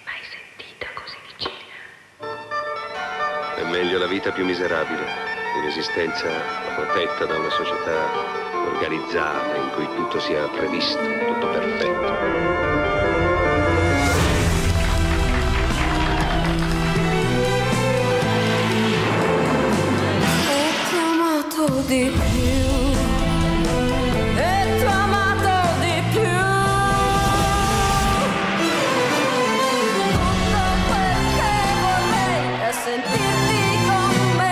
mai sentita così vicina. È meglio la vita più miserabile di un'esistenza protetta da una società organizzata in cui tutto sia previsto, tutto perfetto. Di più, e t'ho amato di più, tutto quel che vorrei è sentirti con me.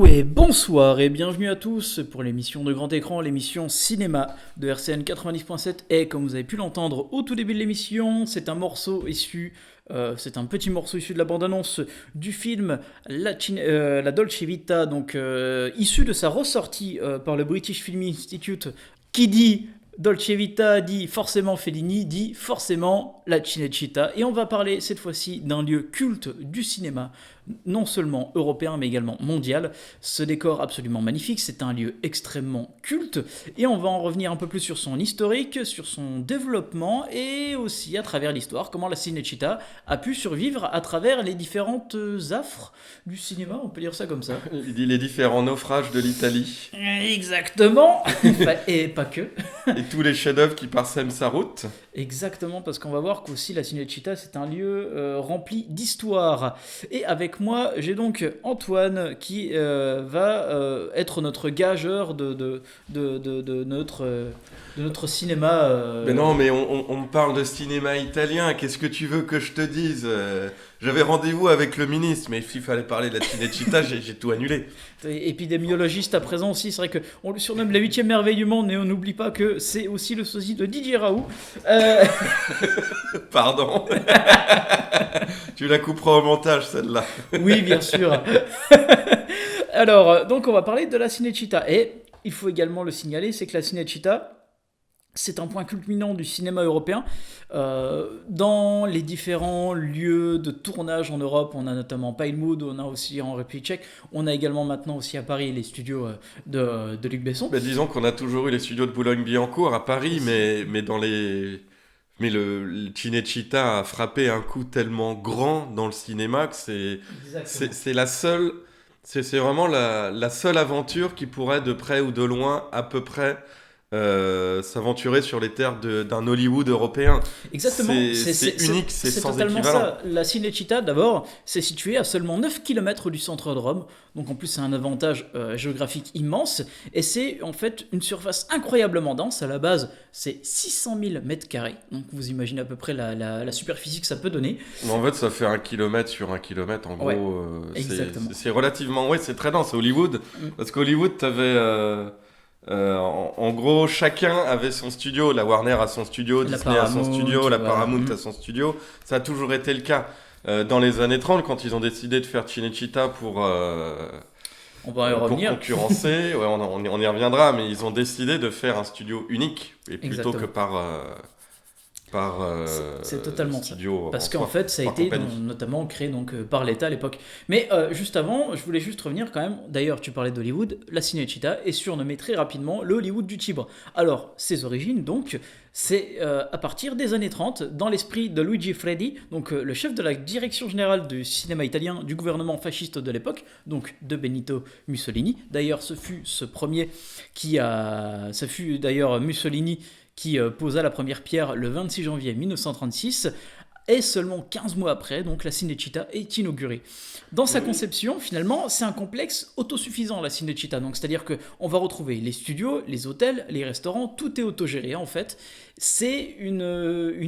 Et bonsoir et bienvenue à tous pour l'émission de grand écran, l'émission cinéma de RCN 90.7. Et comme vous avez pu l'entendre au tout début de l'émission, c'est un petit morceau issu de la bande-annonce du film La Dolce Vita, donc issu de sa ressortie par le British Film Institute, qui dit Dolce Vita dit forcément Fellini, dit forcément la Cinecittà. Et on va parler cette fois-ci d'un lieu culte du cinéma, non seulement européen mais également mondial. Ce décor absolument magnifique, c'est un lieu extrêmement culte et on va en revenir un peu plus sur son historique, sur son développement et aussi à travers l'histoire, comment la Cinecittà a pu survivre à travers les différentes affres du cinéma, on peut dire ça comme ça. Les différents naufrages de l'Italie. Exactement. Et pas que. Et tous les chefs-d'œuvre qui parsèment sa route. Exactement, parce qu'on va voir qu'aussi la Cinecittà, c'est un lieu rempli d'histoire. Et avec moi, j'ai donc Antoine qui va être notre gageur de notre cinéma. Mais non, mais on me parle de cinéma italien, qu'est-ce que tu veux que je te dise J'avais rendez-vous avec le ministre, mais s'il fallait parler de la Cinecittà, j'ai tout annulé. Épidémiologiste à présent aussi, c'est vrai qu'on le surnomme la 8e merveille du monde, mais on n'oublie pas que c'est aussi le sosie de Didier Raoult. Pardon. Tu la couperas au montage, celle-là. Oui, bien sûr. Alors, donc on va parler de la Cinecittà. Et il faut également le signaler, c'est que la Cinecittà, c'est un point culminant du cinéma européen. Dans les différents lieux de tournage en Europe, on a notamment Pinewood, on a aussi en République tchèque, on a également maintenant aussi à Paris les studios de Luc Besson. Bah, disons qu'on a toujours eu les studios de Boulogne-Billancourt à Paris, mais le Cinecittà a frappé un coup tellement grand dans le cinéma que c'est la seule, c'est vraiment la seule aventure qui pourrait de près ou de loin à peu près s'aventurer sur les terres d'un Hollywood européen. Exactement. C'est unique, c'est sans totalement équivalent. Ça. La Cinecittà, d'abord, c'est situé à seulement 9 km du centre de Rome. Donc en plus, c'est un avantage géographique immense. Et c'est en fait une surface incroyablement dense. À la base, c'est 600 000 mètres carrés. Donc vous imaginez à peu près la superficie que ça peut donner. En fait, ça fait 1 kilomètre sur 1 kilomètre. En ouais, gros, exactement. C'est relativement... Oui, c'est très dense. C'est Hollywood. Parce qu'Hollywood, t'avais... en gros, chacun avait son studio. La Warner a son studio, Disney a son studio, la Paramount a son studio. Ça a toujours été le cas. Dans les années 30, quand ils ont décidé de faire Cinecittà pour concurrencer, ouais, on y reviendra, mais ils ont décidé de faire un studio unique, et plutôt que c'est totalement studio ça. Parce qu'en fait, ça a été notamment créé par l'État à l'époque. Mais juste avant, je voulais juste revenir quand même. D'ailleurs, tu parlais d'Hollywood. La Cinecittà est surnommée très rapidement le Hollywood du Tibre. Alors, ses origines, donc, c'est à partir des années 30, dans l'esprit de Luigi Freddi, donc le chef de la direction générale du cinéma italien du gouvernement fasciste de l'époque, donc de Benito Mussolini. D'ailleurs, ce fut d'ailleurs Mussolini qui posa la première pierre le 26 janvier 1936, et seulement 15 mois après, donc la Cinecittà est inaugurée. Dans sa conception, finalement, c'est un complexe autosuffisant, la Cinecittà, donc c'est-à-dire qu'on va retrouver les studios, les hôtels, les restaurants, tout est autogéré en fait. C'est une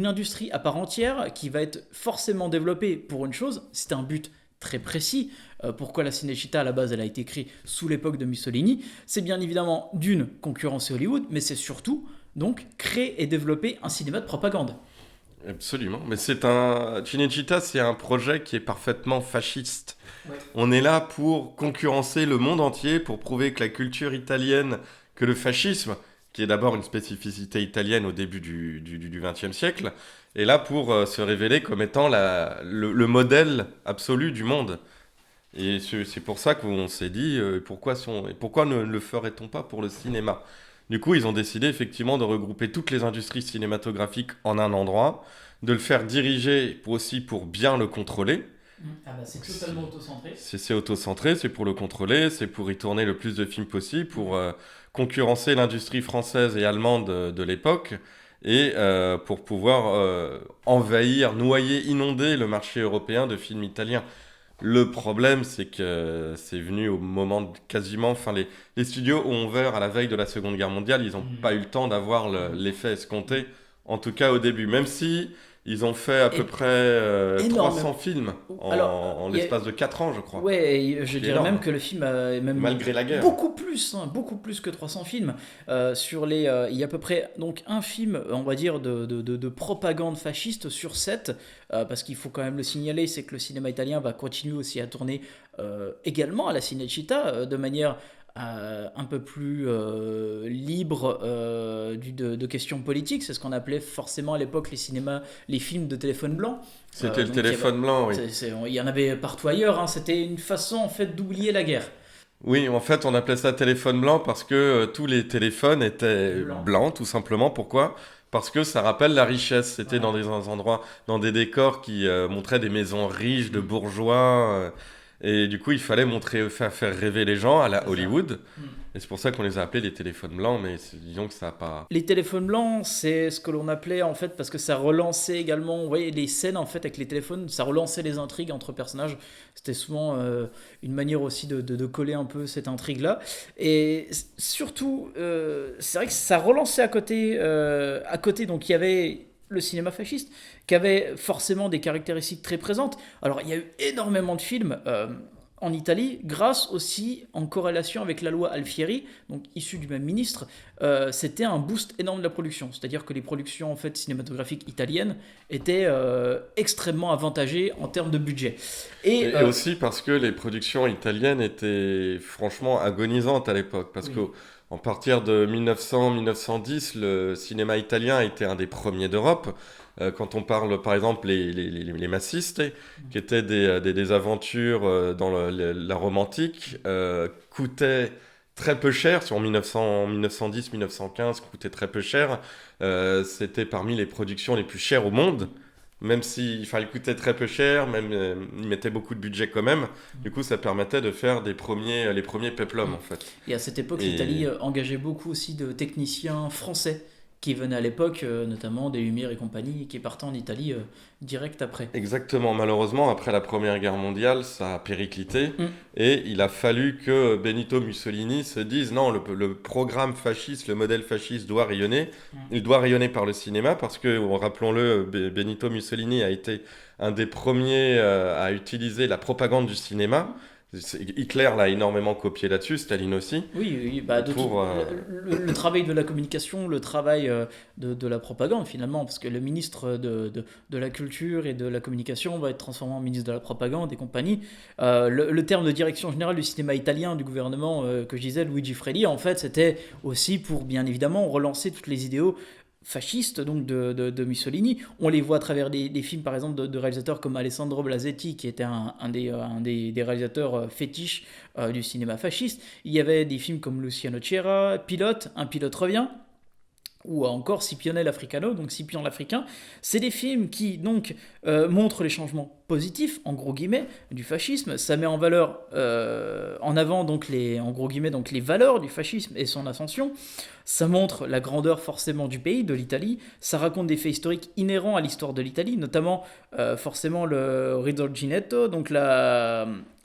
industrie à part entière qui va être forcément développée pour une chose, c'est un but très précis. Pourquoi la Cinecittà à la base elle a été créée sous l'époque de Mussolini, c'est bien évidemment d'une concurrencer Hollywood, mais c'est surtout donc créer et développer un cinéma de propagande. Absolument, mais Cinecittà, c'est un projet qui est parfaitement fasciste. Ouais. On est là pour concurrencer le monde entier, pour prouver que la culture italienne, que le fascisme, qui est d'abord une spécificité italienne au début du XXe siècle, est là pour se révéler comme étant le modèle absolu du monde. Et c'est pour ça qu'on s'est dit, pourquoi ne le ferait-on pas pour le cinéma ? Du coup, ils ont décidé effectivement de regrouper toutes les industries cinématographiques en un endroit, de le faire diriger aussi pour bien le contrôler. Ah bah c'est totalement autocentré. C'est autocentré, c'est pour le contrôler, c'est pour y tourner le plus de films possible, pour concurrencer l'industrie française et allemande de l'époque, et pour pouvoir envahir, noyer, inonder le marché européen de films italiens. Le problème, c'est que c'est venu au moment de quasiment... Enfin, les studios ont ouvert à la veille de la Seconde Guerre mondiale, ils n'ont pas eu le temps d'avoir l'effet escompté, en tout cas au début, même si... Ils ont fait à peu près 300 films en l'espace de 4 ans, je crois. Ouais, je dirais même que le film a même malgré la guerre. Beaucoup plus que 300 films. Il y a à peu près donc un film, on va dire, de propagande fasciste sur 7, parce qu'il faut quand même le signaler, c'est que le cinéma italien va continuer aussi à tourner également à la Cinecittà, de manière... un peu plus libre de questions politiques. C'est ce qu'on appelait forcément à l'époque les films de téléphone blanc. C'était le téléphone blanc, oui. Il y en avait partout ailleurs, hein. C'était une façon en fait d'oublier la guerre. Oui, en fait, on appelait ça téléphone blanc parce que tous les téléphones étaient blancs, tout simplement. Pourquoi ? Parce que ça rappelle la richesse. C'était dans des endroits, dans des décors qui montraient des maisons riches de bourgeois. Et du coup, il fallait faire rêver les gens à la Hollywood. Et c'est pour ça qu'on les a appelés les téléphones blancs, mais disons que ça n'a pas... Les téléphones blancs, c'est ce que l'on appelait, en fait, parce que ça relançait également... Vous voyez, les scènes, en fait, avec les téléphones, ça relançait les intrigues entre personnages. C'était souvent une manière aussi de coller un peu cette intrigue-là. Et surtout, c'est vrai que ça relançait à côté, donc il y avait... le cinéma fasciste, qui avait forcément des caractéristiques très présentes. Alors, il y a eu énormément de films en Italie, grâce aussi en corrélation avec la loi Alfieri, donc issue du même ministre. C'était un boost énorme de la production. C'est-à-dire que les productions en fait, cinématographiques italiennes étaient extrêmement avantagées en termes de budget. Et aussi parce que les productions italiennes étaient franchement agonisantes à l'époque, parce que à partir de 1900-1910, le cinéma italien était un des premiers d'Europe. Quand on parle, par exemple, les Massiste, qui étaient des aventures dans la romantique, coûtaient très peu cher. Sur 1910-1915, coûtaient très peu cher. C'était parmi les productions les plus chères au monde. Même s'il coûtait très peu cher, ils mettaient beaucoup de budget quand même. Du coup, ça permettait de faire les premiers péplums, en fait. Et à cette époque, l'Italie engageait beaucoup aussi de techniciens français qui venaient à l'époque, notamment des Lumières et compagnie, qui partaient en Italie direct après. Exactement. Malheureusement, après la Première Guerre mondiale, ça a périclité. Et il a fallu que Benito Mussolini se dise non, le programme fasciste, le modèle fasciste doit rayonner. Il doit rayonner par le cinéma parce que, rappelons-le, Benito Mussolini a été un des premiers à utiliser la propagande du cinéma. Hitler l'a énormément copié là-dessus, Staline aussi. Oui, le travail de la communication, le travail de la propagande finalement, parce que le ministre de la Culture et de la Communication va être transformé en ministre de la Propagande et compagnie. Le terme de direction générale du cinéma italien du gouvernement que je disais, Luigi Frelli, en fait, c'était aussi pour bien évidemment relancer toutes les idéaux fascistes donc de Mussolini. On les voit à travers des films par exemple de réalisateurs comme Alessandro Blasetti qui était un des réalisateurs fétiches du cinéma fasciste. Il y avait des films comme Luciano Chiera, Un pilote revient, ou encore Scipione l'Africano, donc Scipion l'Africain. C'est des films qui donc montrent les changements positifs, en gros guillemets, du fascisme. Ça met en valeur, en avant donc en gros guillemets, donc les valeurs du fascisme et son ascension. Ça montre la grandeur forcément du pays, de l'Italie. Ça raconte des faits historiques inhérents à l'histoire de l'Italie, notamment forcément le Risorgimento, donc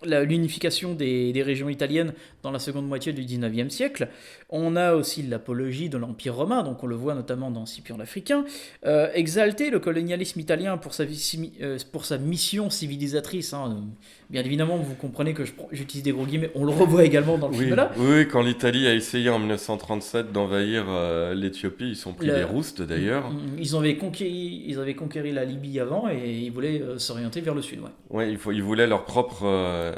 l'unification des régions italiennes dans la seconde moitié du 19e siècle. On a aussi l'apologie de l'Empire romain, donc on le voit notamment dans Scipion l'Africain. Exalter le colonialisme italien pour sa mission civilisatrice. Bien évidemment, vous comprenez que j'utilise des gros guillemets, on le revoit également dans le film là. Oui, quand l'Italie a essayé en 1937 d'envahir l'Éthiopie, ils sont pris des roustes d'ailleurs. Ils avaient conquéri la Libye avant et ils voulaient s'orienter vers le sud. Ouais, ils voulaient leur propre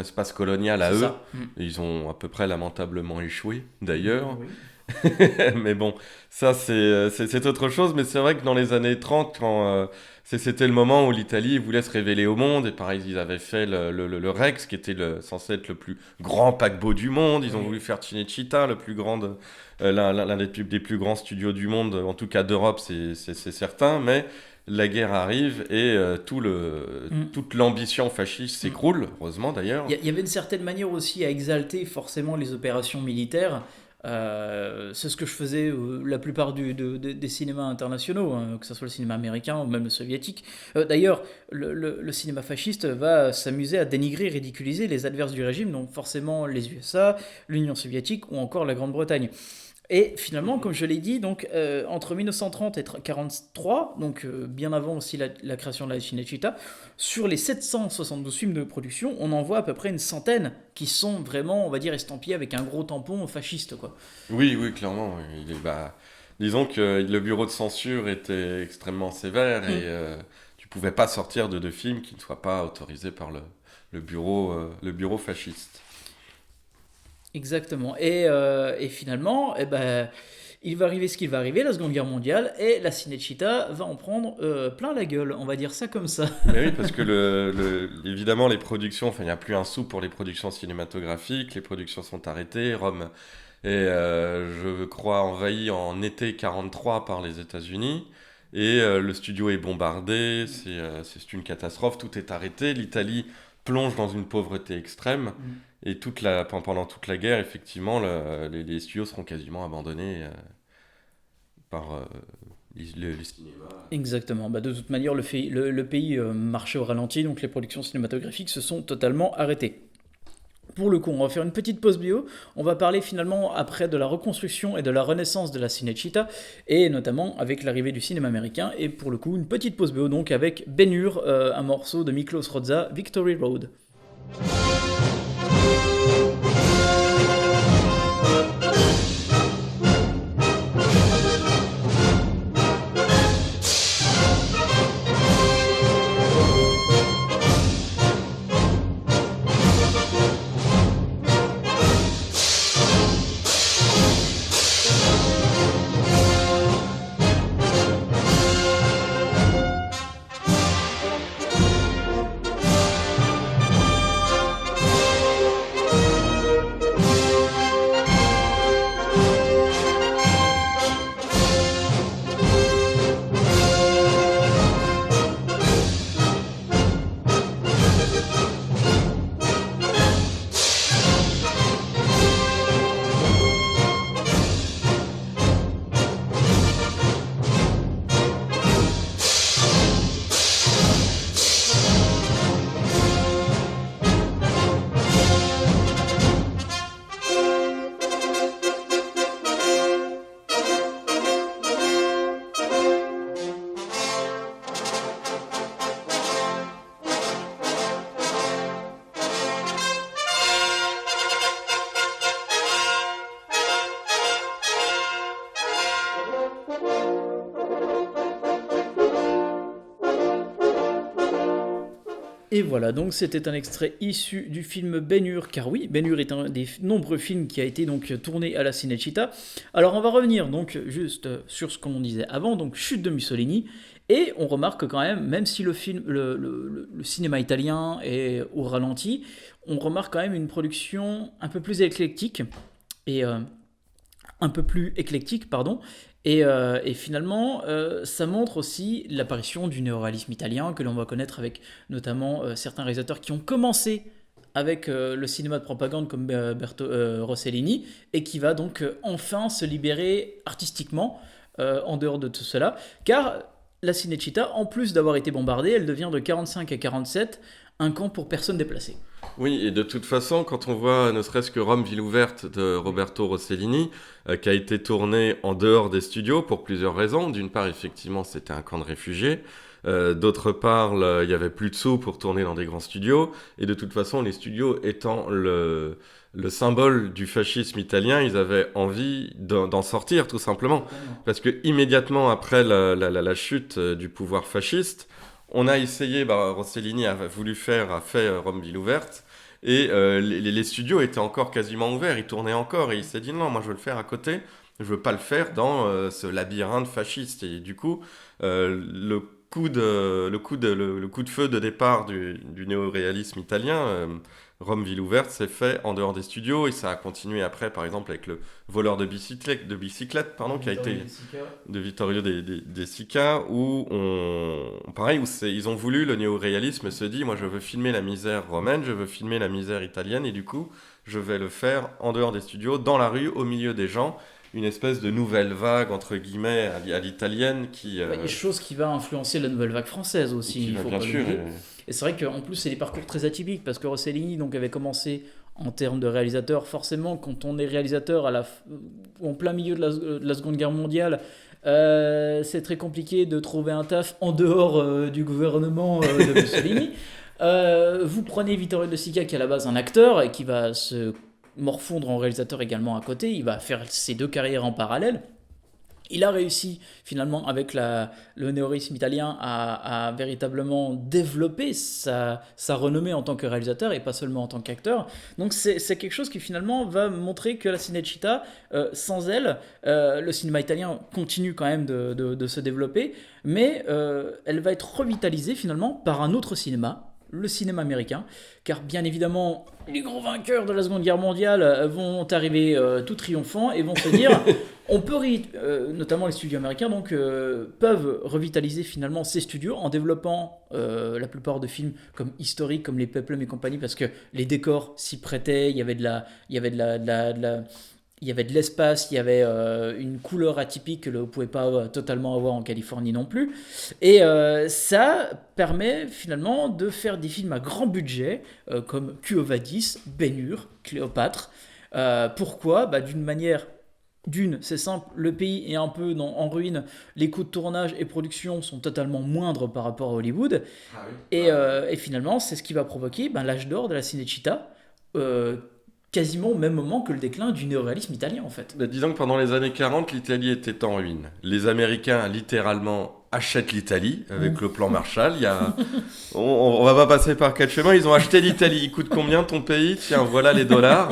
espace colonial à eux. Ils ont à peu près lamentablement échoué d'ailleurs. Mais bon, ça c'est autre chose. Mais c'est vrai que dans les années 30, c'était le moment où l'Italie voulait se révéler au monde. Et pareil, ils avaient fait le Rex, qui était censé être le plus grand paquebot du monde. Ils ont voulu faire Cinecittà, l'un des plus grands studios du monde, en tout cas d'Europe, c'est certain. Mais la guerre arrive et toute l'ambition fasciste s'écroule, heureusement d'ailleurs. Il y avait une certaine manière aussi à exalter forcément les opérations militaires. C'est ce que je faisais la plupart des cinémas internationaux, hein, que ce soit le cinéma américain ou même le soviétique. D'ailleurs, le cinéma fasciste va s'amuser à dénigrer, ridiculiser les adverses du régime, donc forcément les USA, l'Union soviétique ou encore la Grande-Bretagne. Et finalement, comme je l'ai dit, donc, entre 1930 et 1943, donc bien avant aussi la création de la Cinecittà, sur les 772 films de production, on en voit à peu près une centaine qui sont vraiment, on va dire, estampillés avec un gros tampon fasciste, quoi. Oui, clairement. Oui. Disons que le bureau de censure était extrêmement sévère et tu pouvais pas sortir de films qui ne soient pas autorisés par le bureau fasciste. Exactement. Et finalement, il va arriver ce qu'il va arriver, la Seconde Guerre mondiale, et la Cinecittà va en prendre plein la gueule, on va dire ça comme ça. Mais oui, parce que évidemment, les productions, il n'y a plus un sou pour les productions cinématographiques, les productions sont arrêtées, Rome est, je crois, envahi en été 1943 par les États-Unis, et le studio est bombardé, c'est une catastrophe, tout est arrêté, l'Italie plonge dans une pauvreté extrême. Et pendant toute la guerre, effectivement, les studios seront quasiment abandonnés par les cinémas. Exactement. De toute manière, le pays marchait au ralenti, donc les productions cinématographiques se sont totalement arrêtées. Pour le coup, on va faire une petite pause bio. On va parler finalement après de la reconstruction et de la renaissance de la Cinecittà, et notamment avec l'arrivée du cinéma américain. Et pour le coup, une petite pause bio donc avec Ben-Hur, un morceau de Miklos Rozsa, Victory Road. Et voilà, donc c'était un extrait issu du film Ben-Hur, car oui, Ben-Hur est un des nombreux films qui a été donc tourné à la Cinecittà. Alors on va revenir donc juste sur ce qu'on disait avant, donc chute de Mussolini, et on remarque quand même si le cinéma italien est au ralenti, on remarque quand même une production un peu plus éclectique, et finalement, ça montre aussi l'apparition du néoréalisme italien que l'on va connaître avec notamment certains réalisateurs qui ont commencé avec le cinéma de propagande comme Rossellini et qui va donc enfin se libérer artistiquement en dehors de tout cela. Car la Cinecittà, en plus d'avoir été bombardée, elle devient de 1945 à 1947 un camp pour personnes déplacées. Oui, et de toute façon, quand on voit ne serait-ce que Rome, ville ouverte de Roberto Rossellini, qui a été tourné en dehors des studios pour plusieurs raisons. D'une part, effectivement, c'était un camp de réfugiés. D'autre part, il n'y avait plus de sous pour tourner dans des grands studios. Et de toute façon, les studios étant le symbole du fascisme italien, ils avaient envie d'en sortir, tout simplement. Parce que immédiatement après la chute du pouvoir fasciste, on a essayé, Rossellini a fait Rome, ville ouverte, et les studios étaient encore quasiment ouverts, ils tournaient encore, et il s'est dit non, moi je veux le faire à côté. je veux pas le faire dans ce labyrinthe fasciste. Et du coup, le coup de feu de départ du néo-réalisme italien, Rome ville ouverte, s'est fait en dehors des studios et ça a continué après, par exemple avec le voleur de bicyclette, qui a été de Vittorio De Sica, où ils ont voulu, le néo-réalisme se dit, moi je veux filmer la misère romaine, je veux filmer la misère italienne, et du coup je vais le faire en dehors des studios, dans la rue, au milieu des gens, une espèce de nouvelle vague entre guillemets à l'italienne qui chose qui va influencer la nouvelle vague française aussi, il faut bien pas sûr l'oublier. Et c'est vrai qu'en plus c'est des parcours très atypiques, parce que Rossellini donc avait commencé en termes de réalisateur. Forcément, quand on est réalisateur en plein milieu de la Seconde Guerre mondiale, c'est très compliqué de trouver un taf en dehors du gouvernement de Mussolini. Vous prenez Vittorio De Sica, qui est à la base un acteur et qui va se morfondre en réalisateur également à côté. Il va faire ces deux carrières en parallèle. Il a réussi finalement avec le néoréalisme italien à véritablement développer sa renommée en tant que réalisateur et pas seulement en tant qu'acteur. Donc c'est quelque chose qui finalement va montrer que la Cinecittà, sans elle, le cinéma italien continue quand même de se développer, mais elle va être revitalisée finalement par un autre cinéma, le cinéma américain, car bien évidemment les gros vainqueurs de la Seconde Guerre mondiale vont arriver tout triomphants et vont se dire on peut, notamment les studios américains donc, peuvent revitaliser finalement ces studios en développant la plupart de films comme historiques, comme les Peplum et compagnie, parce que les décors s'y prêtaient, il y avait de l'espace, il y avait une couleur atypique que vous ne pouvez pas totalement avoir en Californie non plus. Et ça permet finalement de faire des films à grand budget, comme Quo Vadis, Ben-Hur, Cléopâtre. Pourquoi ? C'est simple, le pays est un peu en ruine, les coûts de tournage et production sont totalement moindres par rapport à Hollywood. Ah oui. Et finalement, c'est ce qui va provoquer l'âge d'or de la Cinecittà, quasiment au même moment que le déclin du néoréalisme italien en fait. Disons que pendant les années 40, l'Italie était en ruine. Les Américains littéralement achètent l'Italie avec le plan Marshall. On va pas passer par quatre chemins, ils ont acheté l'Italie. Il coûte combien ton pays ? Tiens, voilà les dollars.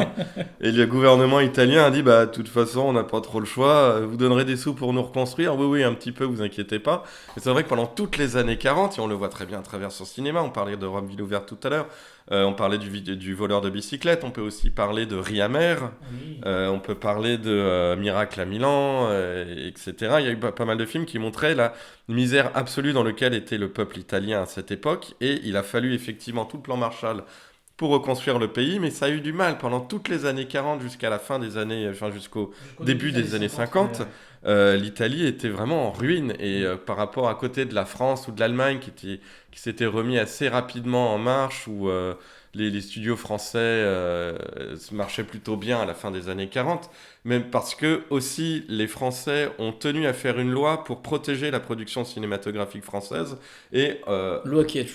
Et le gouvernement italien a dit, de toute façon, on n'a pas trop le choix, vous donnerez des sous pour nous reconstruire ? Oui, un petit peu, vous inquiétez pas. Et c'est vrai que pendant toutes les années 40, et on le voit très bien à travers son cinéma, on parlait de Rome ville ouverte tout à l'heure, on parlait du voleur de bicyclette, on peut aussi parler de Riamer, oui. On peut parler de Miracle à Milan, etc. Il y a eu pas mal de films qui montraient la misère absolue dans laquelle était le peuple italien à cette époque, et il a fallu effectivement tout le plan Marshall pour reconstruire le pays, mais ça a eu du mal pendant toutes les années 40 jusqu'à la fin des années, jusqu'au début des années 50. L'Italie était vraiment en ruine, et par rapport à côté de la France ou de l'Allemagne qui s'était remis assez rapidement en marche, où les studios français marchaient plutôt bien à la fin des années 40, même parce que aussi les Français ont tenu à faire une loi pour protéger la production cinématographique française, et loi qui est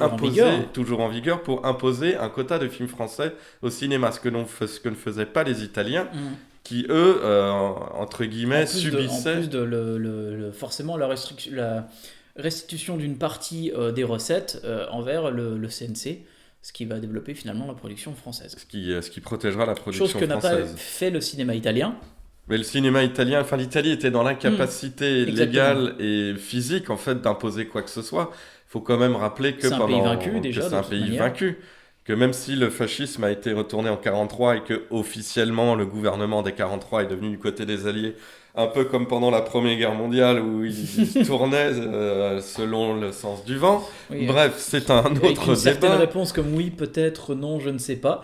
toujours en vigueur, pour imposer un quota de films français au cinéma, ce que ne faisaient pas les Italiens. Qui, eux, entre guillemets, subissaient... En plus de forcément la restitution d'une partie des recettes envers le CNC, ce qui va développer finalement la production française. Ce qui protégera la production française. Chose que n'a pas fait le cinéma italien. Mais le cinéma italien, l'Italie était dans l'incapacité légale et physique, en fait, d'imposer quoi que ce soit. Il faut quand même rappeler que c'est un pays vaincu. Que même si le fascisme a été retourné en 1943 et que officiellement le gouvernement des 1943 est devenu du côté des Alliés, un peu comme pendant la Première Guerre mondiale où il tournait selon le sens du vent. Oui, bref, c'est un autre débat. Une certaine réponse comme oui, peut-être, non, je ne sais pas.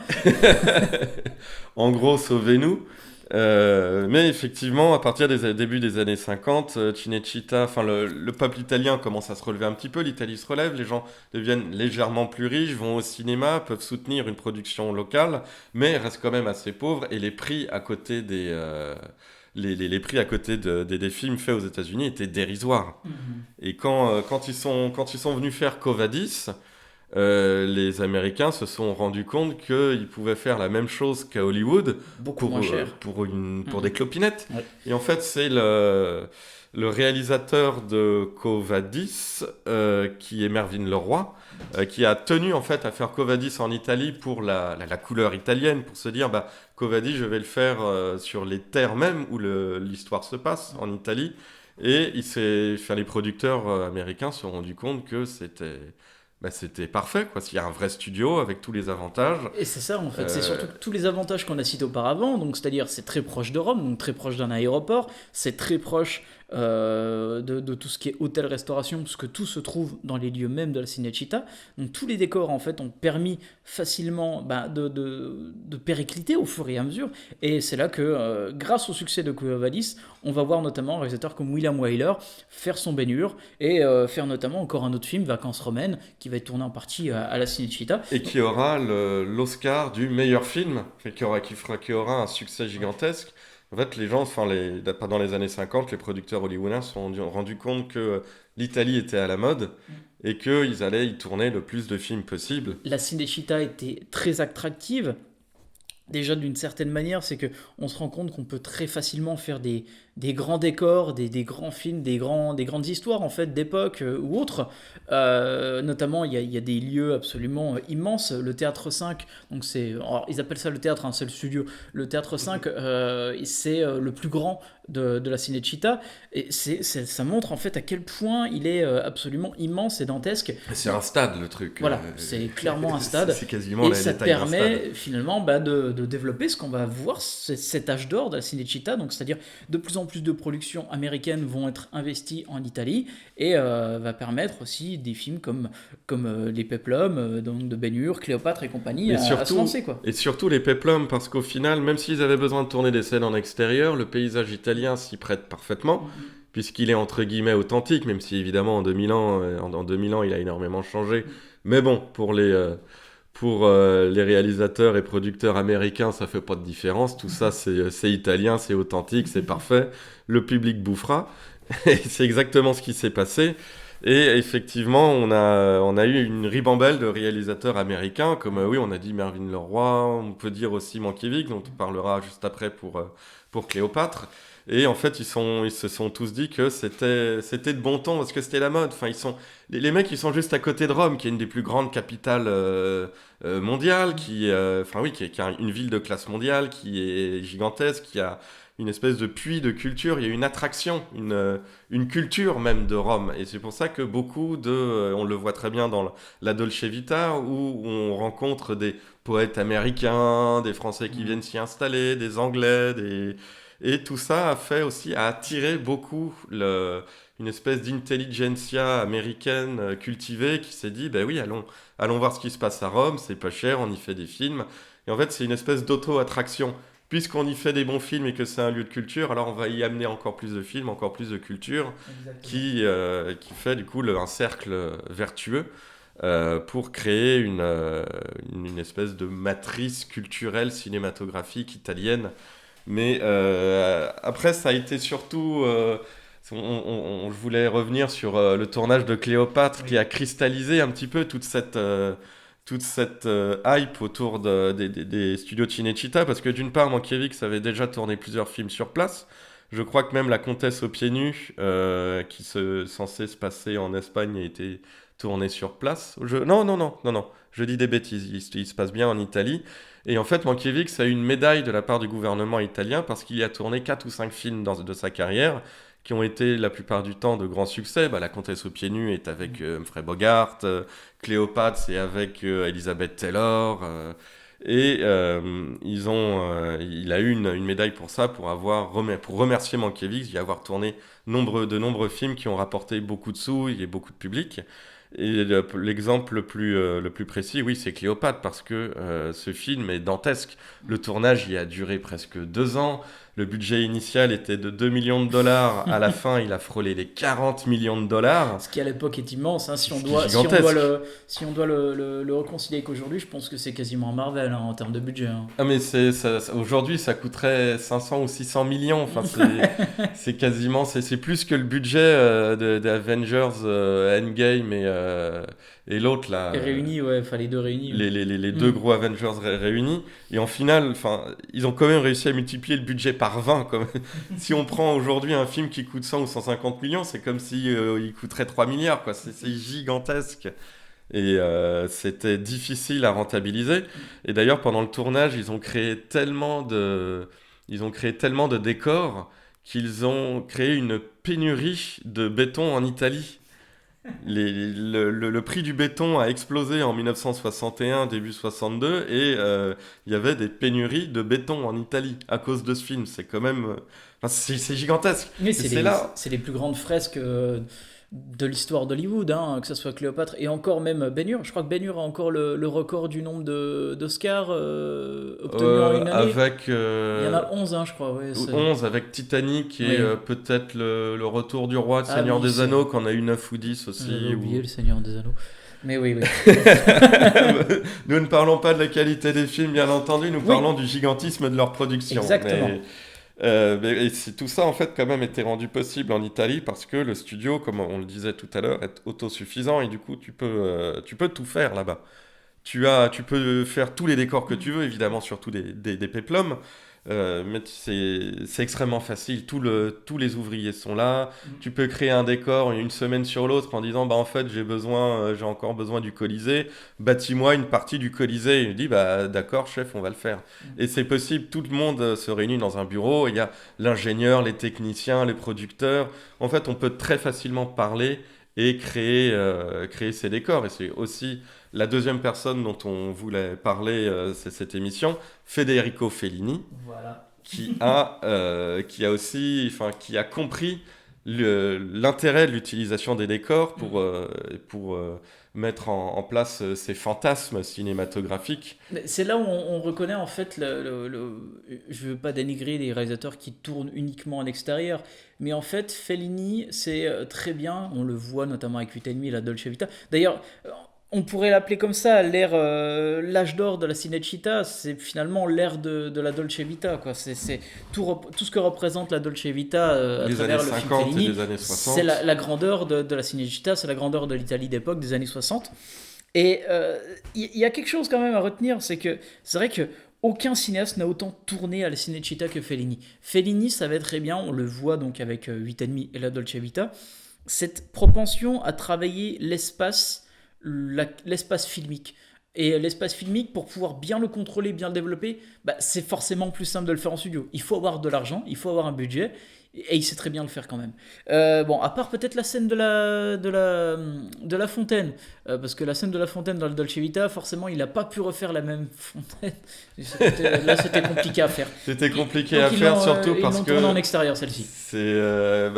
En gros, sauvez-nous. Mais effectivement, à partir des débuts des années 50, Cinecittà, le peuple italien commence à se relever un petit peu, l'Italie se relève, les gens deviennent légèrement plus riches, vont au cinéma, peuvent soutenir une production locale, mais restent quand même assez pauvres, et les prix à côté les prix à côté des films faits aux États-Unis étaient dérisoires. Et quand ils sont venus faire Quo Vadis, les Américains se sont rendus compte qu'ils pouvaient faire la même chose qu'à Hollywood Beaucoup moins cher. pour des clopinettes. Ouais. Et en fait, c'est le réalisateur de Quo Vadis, qui est Mervyn Leroy, qui a tenu en fait à faire Quo Vadis en Italie pour la couleur italienne, pour se dire Quo Vadis, je vais le faire sur les terres même où l'histoire se passe, en Italie. Et les producteurs américains se sont rendus compte que c'était parfait, quoi. S'il y a un vrai studio avec tous les avantages. Et c'est ça, en fait. C'est surtout tous les avantages qu'on a cités auparavant. Donc, c'est-à-dire, c'est très proche de Rome, donc très proche d'un aéroport. C'est très proche de tout ce qui est hôtel-restauration, parce que tout se trouve dans les lieux même de la Cinecittà. Donc, tous les décors, en fait, ont permis facilement de péricliter au fur et à mesure. Et c'est là que, grâce au succès de Quo Vadis, on va voir notamment un réalisateur comme William Wyler faire son Ben-Hur et faire notamment encore un autre film, Vacances romaines, qui va être tourné en partie à la Cinecittà. Et qui aura l'Oscar du meilleur film, qui aura un succès gigantesque. En fait, les gens, pendant les années 50, les producteurs hollywoodiens se sont rendus compte que l'Italie était à la mode et qu'ils allaient y tourner le plus de films possible. La Cinecittà était très attractive. Déjà, d'une certaine manière, c'est qu'on se rend compte qu'on peut très facilement faire des grands décors, des grands films, des grandes histoires en fait d'époque ou autres. Notamment, il y a des lieux absolument immenses. Le Théâtre 5, donc ils appellent ça le théâtre, c'est le studio. Le Théâtre 5, c'est le plus grand de la Cinecittà. Et ça montre en fait à quel point il est absolument immense et dantesque. C'est un stade, le truc. Voilà, c'est clairement un stade. C'est quasiment et ça taille d'un permet stade. finalement de développer ce qu'on va voir, cet âge d'or de la Cinecittà. Donc, c'est-à-dire de plus en plus de productions américaines vont être investies en Italie et va permettre aussi des films comme les Peplum, donc de Ben-Hur, Cléopâtre et compagnie à se lancer, quoi. Et surtout les Peplum, parce qu'au final, même s'ils avaient besoin de tourner des scènes en extérieur, le paysage italien s'y prête parfaitement, puisqu'il est entre guillemets authentique, même si évidemment en 2000 ans il a énormément changé. Mais bon, pour les réalisateurs et producteurs américains, ça fait pas de différence. Tout ça, c'est italien, c'est authentique, c'est parfait. Le public bouffera. Et c'est exactement ce qui s'est passé. Et effectivement, on a eu une ribambelle de réalisateurs américains, comme on a dit Mervyn Leroy, on peut dire aussi Mankiewicz, dont on parlera juste après pour Cléopâtre. Et en fait, ils se sont tous dit que c'était de bon ton, parce que c'était la mode. Enfin, les mecs, ils sont juste à côté de Rome, qui est une des plus grandes capitales mondiales, qui a une ville de classe mondiale, qui est gigantesque, qui a une espèce de puits de culture. Il y a une attraction, une culture même de Rome. Et c'est pour ça que on le voit très bien dans la Dolce Vita, où on rencontre des poètes américains, des Français qui viennent s'y installer, des Anglais, Et tout ça a attiré beaucoup une espèce d'intelligentsia américaine cultivée qui s'est dit, oui, allons voir ce qui se passe à Rome, c'est pas cher, on y fait des films. Et en fait, c'est une espèce d'auto-attraction. Puisqu'on y fait des bons films et que c'est un lieu de culture, alors on va y amener encore plus de films, encore plus de culture, qui fait du coup un cercle vertueux pour créer une espèce de matrice culturelle cinématographique italienne. Mais après, ça a été surtout... je voulais revenir sur le tournage de Cléopâtre, qui a cristallisé un petit peu toute cette hype autour des studios de Cinecittà, parce que d'une part, Mankiewicz avait déjà tourné plusieurs films sur place. Je crois que même La Comtesse aux pieds nus, qui censée se passer en Espagne, a été tournée sur place. Non, je dis des bêtises, il se passe bien en Italie. Et en fait, Mankiewicz a eu une médaille de la part du gouvernement italien parce qu'il y a tourné 4 ou 5 films de sa carrière qui ont été la plupart du temps de grands succès. La Comtesse aux pieds nus est avec Humphrey Bogart, Cléopâtre c'est avec Elizabeth Taylor, il a eu une médaille pour ça, pour remercier Mankiewicz d'y avoir tourné de nombreux films qui ont rapporté beaucoup de sous et beaucoup de public. Et l'exemple le plus précis, oui, c'est Cléopâtre, parce que ce film est dantesque. Le tournage y a duré presque 2 ans. Le budget initial était de $2 millions. À la fin, il a frôlé les $40 millions. Ce qui à l'époque est immense. Si on doit le réconcilier qu'aujourd'hui, je pense que c'est quasiment Marvel en termes de budget. Ah mais aujourd'hui, ça coûterait 500 ou 600 millions. Enfin, c'est quasiment, c'est plus que le budget d'Avengers Endgame et l'autre là. Et réunis, ouais, enfin les deux réunis. Les deux gros Avengers réunis. Et en final, ils ont quand même réussi à multiplier le budget par 20. Si on prend aujourd'hui un film qui coûte 100 ou 150 millions, c'est comme si il coûterait 3 milliards. Quoi. C'est gigantesque. Et c'était difficile à rentabiliser. Et d'ailleurs, pendant le tournage, ils ont créé tellement de décors qu'ils ont créé une pénurie de béton en Italie. Le prix du béton a explosé en 1961, début 62, et il y avait des pénuries de béton en Italie à cause de ce film. C'est quand même... c'est gigantesque. Mais c'est les plus grandes fresques de l'histoire d'Hollywood, hein, que ce soit Cléopâtre et encore même Ben-Hur. Je crois que Ben-Hur a encore le record du nombre d'Oscars obtenus en une année. Il y en a 11, hein, je crois. Ouais, 11 avec Titanic et peut-être le Retour du Roi, le Seigneur des Anneaux, qu'on a eu 9 ou 10 aussi. J'ai oublié le Seigneur des Anneaux. Mais oui. Nous ne parlons pas de la qualité des films, bien entendu, nous parlons du gigantisme de leur production. Exactement. Et tout ça, en fait, quand même, été rendu possible en Italie parce que le studio, comme on le disait tout à l'heure, est autosuffisant et du coup, tu peux tout faire là-bas. Tu peux faire tous les décors que tu veux, évidemment, surtout des péplums. Mais c'est extrêmement facile, tous les ouvriers sont là, tu peux créer un décor une semaine sur l'autre en disant en fait j'ai encore besoin du Colisée, bâtis-moi une partie du Colisée, et il dit d'accord chef, on va le faire. Et c'est possible, tout le monde se réunit dans un bureau, il y a l'ingénieur, les techniciens, les producteurs, en fait on peut très facilement parler et créer ces décors. Et c'est aussi la deuxième personne dont on voulait parler, c'est cette émission, Federico Fellini, voilà. qui a compris l'intérêt de l'utilisation des décors pour mettre en place ces fantasmes cinématographiques. C'est là où on reconnaît en fait, je ne veux pas dénigrer les réalisateurs qui tournent uniquement à l'extérieur, mais en fait Fellini c'est très bien, on le voit notamment avec 8,5 et la Dolce Vita. D'ailleurs, on pourrait l'appeler comme ça, l'âge d'or de la Cinecittà, c'est finalement l'ère de la Dolce Vita, quoi. C'est tout ce que représente la Dolce Vita à travers le film Fellini. Et les années 60. C'est la grandeur de la Cinecittà, c'est la grandeur de l'Italie d'époque, des années 60. Et y a quelque chose quand même à retenir, c'est vrai que aucun cinéaste n'a autant tourné à la Cinecittà que Fellini. Fellini savait très bien, on le voit donc avec 8,5 et la Dolce Vita, cette propension à travailler l'espace filmique. Et l'espace filmique, pour pouvoir bien le contrôler, bien le développer, c'est forcément plus simple de le faire en studio. Il faut avoir de l'argent, il faut avoir un budget, et il sait très bien le faire quand même. À part peut-être la scène de la fontaine, parce que la scène de la fontaine dans le Dolce Vita, forcement, il n'a pas pu refaire la même fontaine. Là, c'était compliqué à faire. C'était compliqué à faire, surtout parce que... Ils l'ont tourné en extérieur, celle-ci. C'est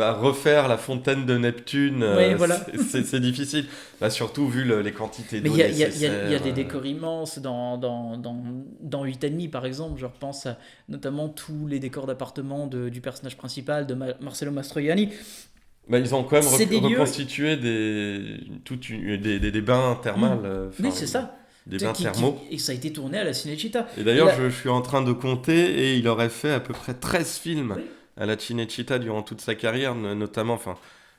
refaire la fontaine de Neptune, voilà. c'est difficile. Surtout vu les quantités d'eau nécessaires. Il y a des décors immenses dans 8,5 par exemple. Je repense à notamment tous les décors d'appartement du personnage principal, de Marcello Mastroianni. Ils ont quand même reconstitué des bains thermales. Oui, c'est ça. Des bains thermaux. Et ça a été tourné à la Cinecittà. Et d'ailleurs, je suis en train de compter, et il aurait fait à peu près 13 films à la Cinecittà durant toute sa carrière, notamment...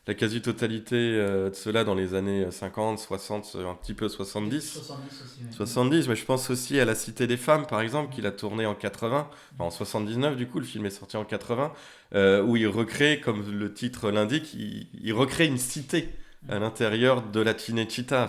la quasi-totalité de ceux-là dans les années 50, 60, un petit peu 70. 70 aussi. 70, mais je pense aussi à La Cité des Femmes, par exemple, qu'il a tourné en 80, en 79 du coup, le film est sorti en 80, où il recrée, comme le titre l'indique, il recrée une cité à l'intérieur de la Cinecittà.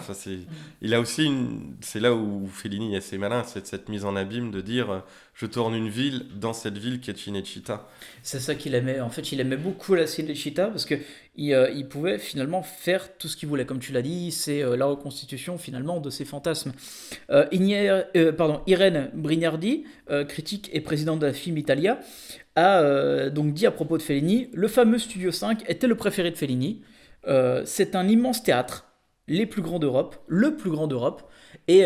Il a aussi c'est là où Fellini est assez malin, c'est cette mise en abîme de dire je tourne une ville dans cette ville qui est Cinecittà. C'est ça qu'il aimait. En fait, il aimait beaucoup la Cinecittà parce que il pouvait finalement faire tout ce qu'il voulait. Comme tu l'as dit, c'est la reconstitution finalement de ses fantasmes. Irène Brignardi, critique et présidente de la Film Italia, a donc dit à propos de Fellini, le fameux Studio 5 était le préféré de Fellini. C'est un immense théâtre, le plus grand d'Europe, et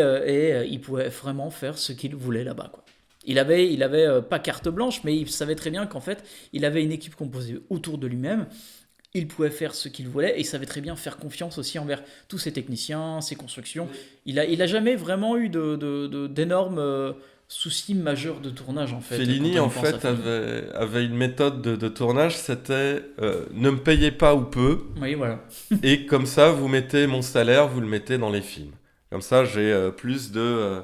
il pouvait vraiment faire ce qu'il voulait là-bas, quoi. Il avait pas carte blanche, mais il savait très bien qu'en fait, il avait une équipe composée autour de lui-même. Il pouvait faire ce qu'il voulait et il savait très bien faire confiance aussi envers tous ses techniciens, ses constructions. Il a jamais vraiment eu d'énormes souci majeur de tournage en fait. Fellini quand on en pense à fait Fellini. avait une méthode de tournage, c'était ne me payez pas ou peu, Oui, voilà. et comme ça vous mettez mon salaire, vous le mettez dans les films. Comme ça j'ai plus de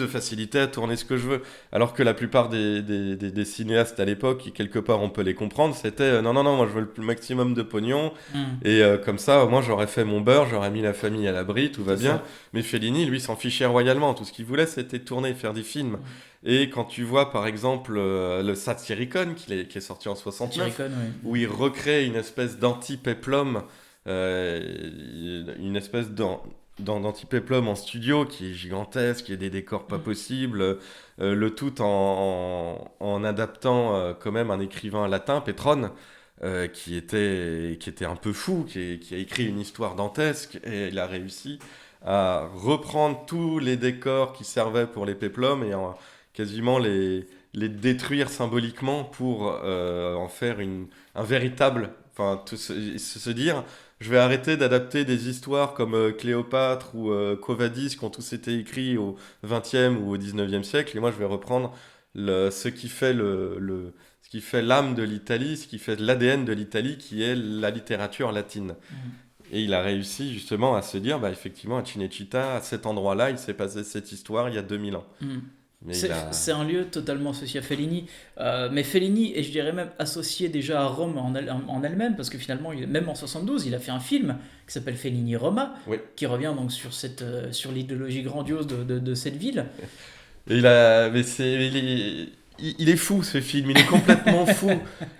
facilité à tourner ce que je veux. Alors que la plupart des cinéastes à l'époque, et quelque part on peut les comprendre, c'était non, moi je veux le maximum de pognon, et comme ça moi j'aurais fait mon beurre, j'aurais mis la famille à l'abri, tout va C'est bien. ça. Mais Fellini lui s'en fichait royalement, tout ce qu'il voulait c'était tourner, faire des films. Et quand tu vois par exemple le Satyricon qui est sorti en 69, Satyricon, oui. où il recrée une espèce d'anti-péplum, une espèce d'anti-péplum en studio qui est gigantesque, qui a des décors pas possibles, le tout en adaptant quand même un écrivain latin, Pétrone, qui était un peu fou, qui a écrit une histoire dantesque, et il a réussi à reprendre tous les décors qui servaient pour les péplums et quasiment les détruire symboliquement pour en faire un véritable... Enfin, se dire, je vais arrêter d'adapter des histoires comme Cléopâtre ou Quo Vadis qui ont tous été écrits au XXe ou au XIXe siècle, et moi je vais reprendre ce qui fait ce qui fait l'âme de l'Italie, ce qui fait l'ADN de l'Italie, qui est la littérature latine. Et il a réussi justement à se dire, bah, effectivement, à Cinecittà, à cet endroit-là, il s'est passé cette histoire il y a 2000 ans. Mais C'est un lieu totalement associé à Fellini, mais Fellini est, je dirais même, associé déjà à Rome en elle-même, parce que finalement, même en 72, il a fait un film qui s'appelle Fellini Roma, Oui. qui revient donc sur l'idéologie grandiose de cette ville. Et il est fou ce film, il est complètement fou.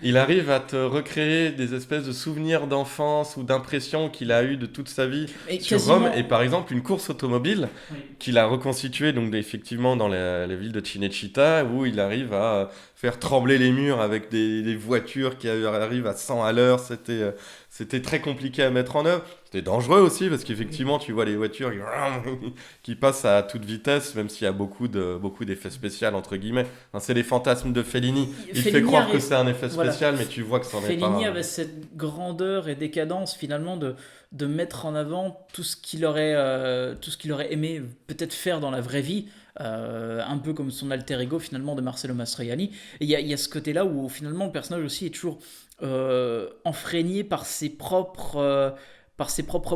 Il arrive à te recréer des espèces de souvenirs d'enfance ou d'impressions qu'il a eues de toute sa vie Et sur quasiment- Rome. Et par exemple, une course automobile Oui. qu'il a reconstituée donc, effectivement dans la ville de Cinecittà, où il arrive à faire trembler les murs avec des voitures qui arrivent à 100 à l'heure. C'était très compliqué à mettre en œuvre. C'était dangereux aussi parce qu'effectivement, tu vois les voitures qui passent à toute vitesse, même s'il y a beaucoup d'effets spéciaux, entre guillemets. Enfin, c'est les fantasmes de Fellini. Il fait Fellini croire que arrive- c'est un effet voilà. spécial, mais tu vois que c'en est pas. Fellini avait cette grandeur et décadence finalement de mettre en avant tout ce qu'il aurait aimé peut-être faire dans la vraie vie, un peu comme son alter ego finalement de Marcello Mastroianni. Et il y a ce côté-là où finalement le personnage aussi est toujours enfreigné par ses propres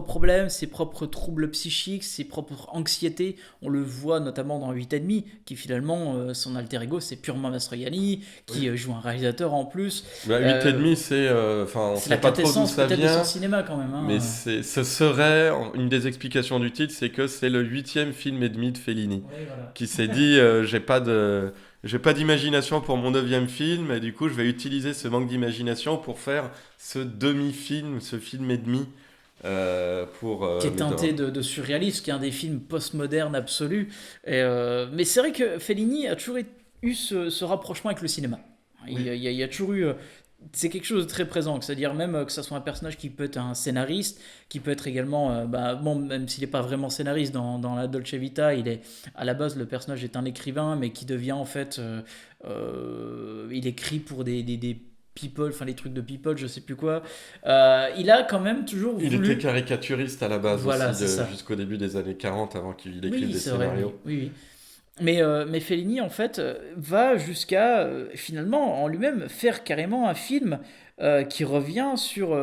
problèmes, ses propres troubles psychiques, ses propres anxiétés. On le voit notamment dans 8,5, qui finalement, son alter ego, c'est purement Mastroianni, qui joue un réalisateur en plus. Bah, 8,5, c'est... Enfin, on C'est sait la pas trop d'où quintessence ça peut-être de vient. son cinéma quand même. Mais ce serait, une des explications du titre, c'est que c'est le 8e film et demi de Fellini, Ouais, voilà. qui s'est dit, j'ai pas d'imagination pour mon 9e film, et du coup, je vais utiliser ce manque d'imagination pour faire ce demi-film, ce film et demi, Qui est teinté de surréalisme, qui est un des films postmodernes absolus. Mais c'est vrai que Fellini a toujours eu ce rapprochement avec le cinéma. Il y a toujours eu... C'est quelque chose de très présent, c'est-à-dire même que ça soit un personnage qui peut être un scénariste, qui peut être également, même s'il n'est pas vraiment scénariste dans la Dolce Vita, à la base le personnage est un écrivain, mais qui devient en fait, il écrit pour des people, enfin les trucs de people, je sais plus quoi. Il a quand même toujours voulu... Il était caricaturiste à la base, Voilà, aussi, c'est ça. jusqu'au début des années 40, avant qu'il écrive des c'est vrai, scénarios. oui. Mais Fellini, en fait, va jusqu'à, finalement, en lui-même, faire carrément un film qui revient sur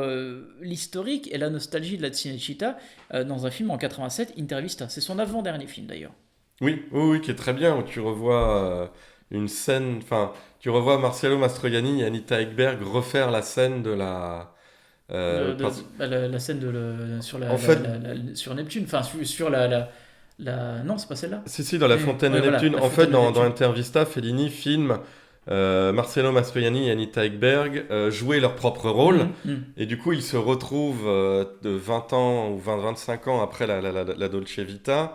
l'historique et la nostalgie de la Cinecittà dans un film en 87, Intervista. C'est son avant-dernier film, d'ailleurs. Oui, qui est très bien, où tu revois une scène... Enfin, tu revois Marcello Mastroianni et Anita Ekberg refaire la scène de la... La scène sur Neptune, enfin, sur non, c'est pas celle-là. Si, dans la fontaine de voilà, Neptune. la En fait, fontaine de dans Neptune. Intervista, Fellini filme Marcello Mastroianni et Anita Ekberg jouer leur propre rôle. Et du coup, ils se retrouvent de 20 ans ou 25 ans après la Dolce Vita.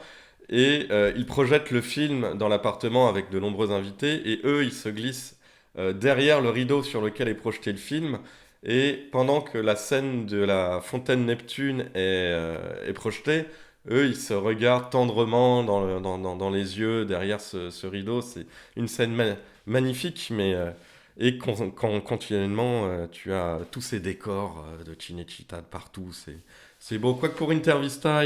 Et ils projettent le film dans l'appartement avec de nombreux invités. Et eux, ils se glissent derrière le rideau sur lequel est projeté le film. Et pendant que la scène de la fontaine Neptune est projetée, eux, ils se regardent tendrement dans les yeux derrière ce rideau. C'est une scène magnifique, et continuellement, tu as tous ces décors de Cinecittà de partout. C'est beau. Quoique pour Intervista,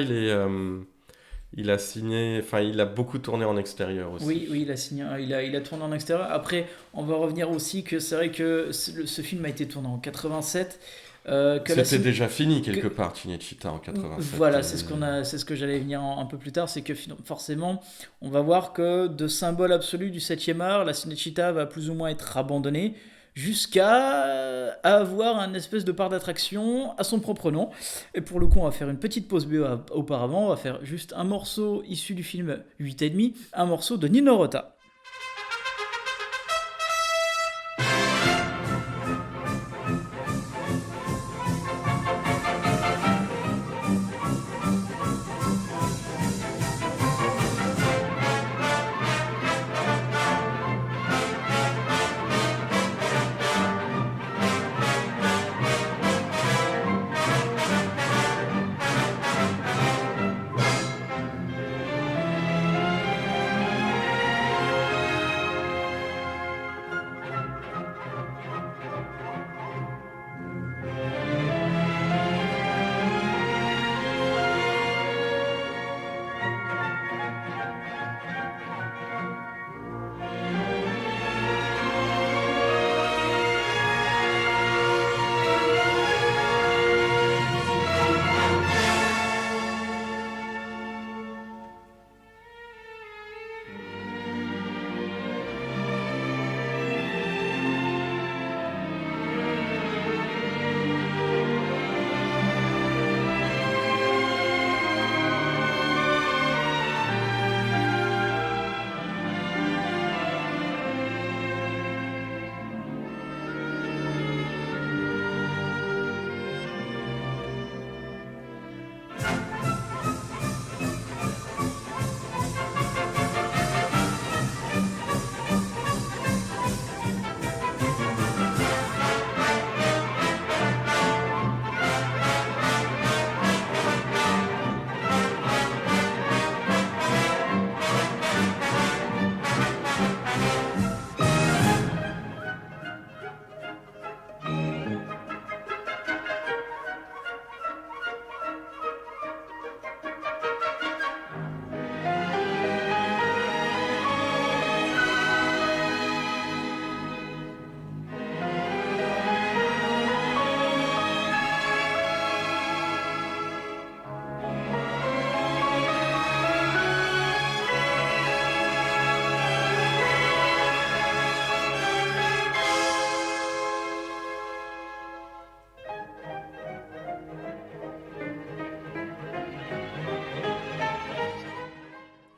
il a signé, enfin il a beaucoup tourné en extérieur aussi. Oui, il a signé, il a tourné en extérieur. Après, on va revenir aussi que c'est vrai que ce film a été tourné en 87. C'était déjà fini quelque part, Cinecittà en 87. Voilà, c'est ce que j'allais venir un peu plus tard, c'est que forcément, on va voir que de symbole absolu du 7e art, la Cinecittà va plus ou moins être abandonnée jusqu'à avoir un espèce de parc d'attraction à son propre nom. Et pour le coup, on va faire une petite pause BO auparavant, on va faire juste un morceau issu du film 8,5, un morceau de Nino Rota.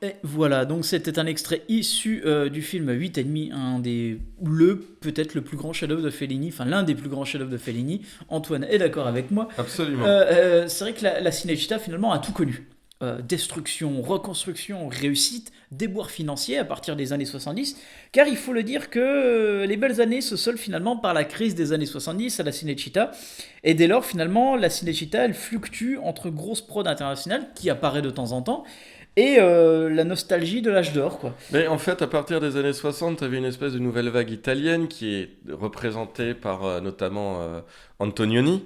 Et voilà, donc c'était un extrait issu du film 8,5, peut-être le plus grand chef-d'œuvre de Fellini, enfin l'un des plus grands chefs-d'œuvre de Fellini. Antoine est d'accord avec moi. Absolument. C'est vrai que la Cinecittà finalement a tout connu. Destruction, reconstruction, réussite, déboire financier à partir des années 70, car il faut le dire que les belles années se soldent finalement par la crise des années 70 à la Cinecittà, et dès lors finalement la Cinecittà elle fluctue entre grosse prod internationale qui apparaît de temps en temps, et la nostalgie de l'âge d'or, quoi. Mais en fait, à partir des années 60, tu avais une espèce de nouvelle vague italienne qui est représentée par notamment Antonioni,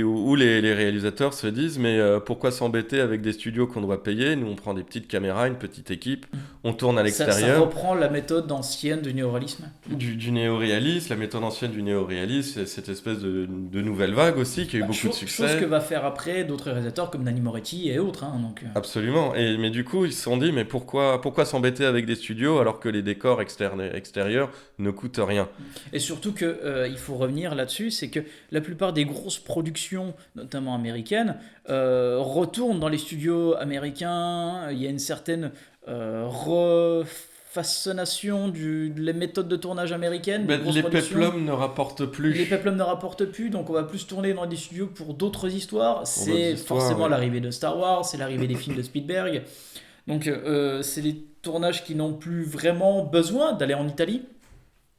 où les réalisateurs se disent mais pourquoi s'embêter avec des studios qu'on doit payer? Nous, on prend des petites caméras, une petite équipe, on tourne à l'extérieur. Ça reprend la méthode ancienne du néoréalisme. Du néoréalisme, la méthode ancienne du néoréalisme, cette espèce de nouvelle vague aussi qui a eu beaucoup de succès. Chose que va faire après d'autres réalisateurs comme Nanni Moretti et autres. Donc... Absolument. Mais du coup, ils se sont dit mais pourquoi s'embêter avec des studios alors que les décors extérieurs ne coûtent rien? Et surtout qu'il faut revenir là-dessus, c'est que la plupart des grosses productions, notamment américaines, retournent dans les studios américains. Il y a une certaine refaçonnation de les méthodes de tournage américaines. Les péplums ne rapportent plus. Les péplums ne rapportent plus, donc on va plus tourner dans des studios pour d'autres histoires. C'est forcément l'arrivée de Star Wars, c'est l'arrivée des films de Spielberg. Donc c'est des tournages qui n'ont plus vraiment besoin d'aller en Italie.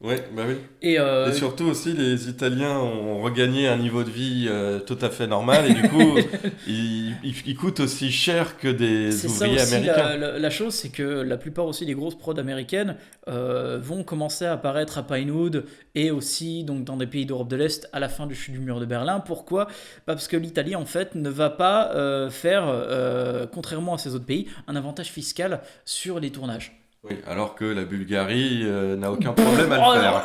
Ouais, bah oui. Et, Et surtout aussi, les Italiens ont regagné un niveau de vie tout à fait normal et du coup, ils coûtent aussi cher que des c'est ça ouvriers aussi américains. la chose, c'est que la plupart aussi des grosses prods américaines vont commencer à apparaître à Pinewood et aussi donc dans des pays d'Europe de l'Est à la fin du chute du mur de Berlin. Pourquoi? Parce que l'Italie en fait ne va pas faire, contrairement à ces autres pays, un avantage fiscal sur les tournages. Oui, alors que la Bulgarie n'a aucun problème à le faire.